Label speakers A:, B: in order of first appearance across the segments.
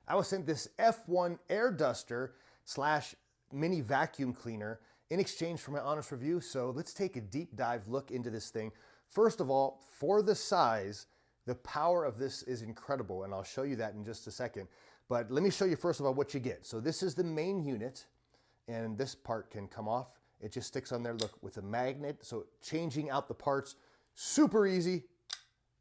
A: I was sent this F1 air duster slash mini vacuum cleaner in exchange for my honest review. So let's take a deep dive look into this thing. First of all, for the size, the power of this is incredible, and I'll show you that in just a second. But let me show you first of all what you get. So this is the main unit, and this part can come off. It just sticks on there, look, with a magnet. So changing out the parts, super easy,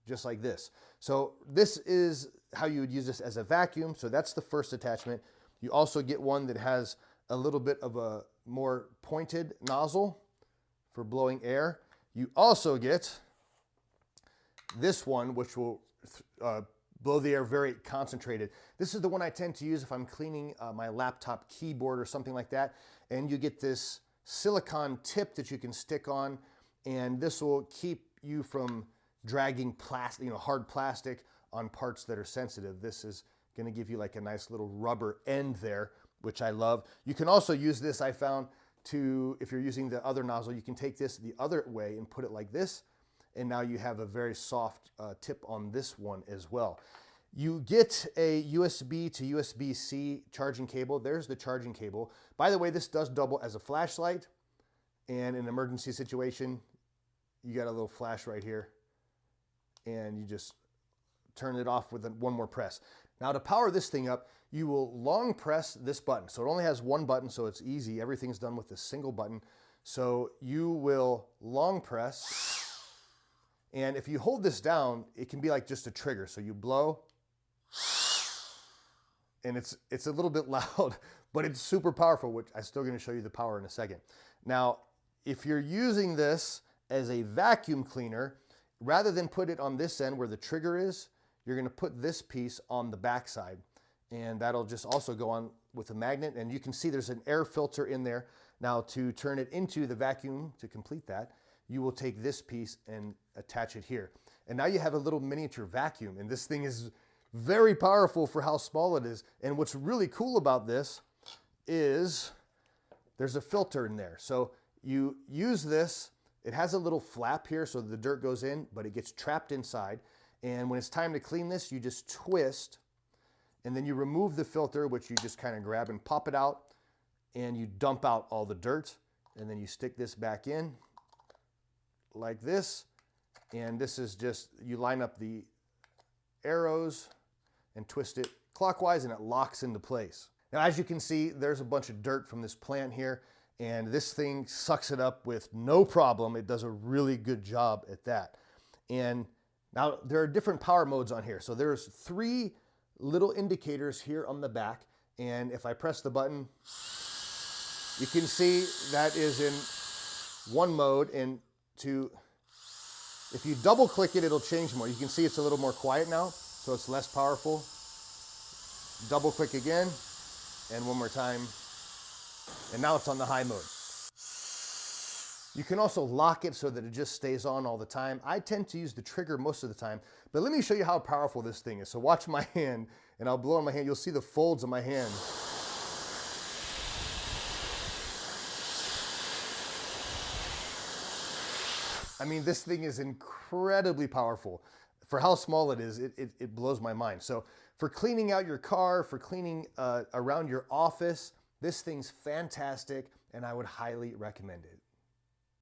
A: just like this. So this is how you would use this as a vacuum. So that's the first attachment. You also get one that has a little bit of a more pointed nozzle for blowing air. You also get this one, which will blow the air very concentrated. This is the one I tend to use if I'm cleaning my laptop keyboard or something like that. And you get this silicone tip that you can stick on, and this will keep you from dragging plastic, hard plastic on parts that are sensitive. This is going to give you like a nice little rubber end there, which I love. You can also use this, I found, to, if you're using the other nozzle, you can take this the other way and put it like this, and now you have a very soft tip on this one as well. You get a USB to USB-C charging cable. There's the charging cable. By the way, this does double as a flashlight, and in an emergency situation, you got a little flash right here, and you just turn it off with one more press. Now to power this thing up, you will long press this button. So it only has one button, so it's easy. Everything's done with a single button. So you will long press, and if you hold this down, it can be like just a trigger. So you blow, and it's a little bit loud, but it's super powerful, which I'm still gonna show you the power in a second. Now, if you're using this as a vacuum cleaner, rather than put it on this end where the trigger is, you're gonna put this piece on the back side, and that'll just also go on with a magnet, and you can see there's an air filter in there. Now to turn it into the vacuum, to complete that, you will take this piece and attach it here. And now you have a little miniature vacuum, and this thing is very powerful for how small it is. And what's really cool about this is there's a filter in there. So you use this, it has a little flap here so the dirt goes in, but it gets trapped inside. And when it's time to clean this, you just twist, and then you remove the filter, which you just kind of grab and pop it out, and you dump out all the dirt, and then you stick this back in like this. And this is just, you line up the arrows and twist it clockwise, and it locks into place. Now, as you can see, there's a bunch of dirt from this plant here, and this thing sucks it up with no problem. It does a really good job at that. And now there are different power modes on here. So there's 3 little indicators here on the back. And if I press the button, you can see that is in one mode. And if you double click it, it'll change more. You can see it's a little more quiet now, so it's less powerful. Double click again, and one more time. And now it's on the high mode. You can also lock it so that it just stays on all the time. I tend to use the trigger most of the time, but let me show you how powerful this thing is. So watch my hand, and I'll blow on my hand. You'll see the folds of my hand. I mean, this thing is incredibly powerful. For how small it is, it blows my mind. So for cleaning out your car, for cleaning around your office, this thing's fantastic, and I would highly recommend it.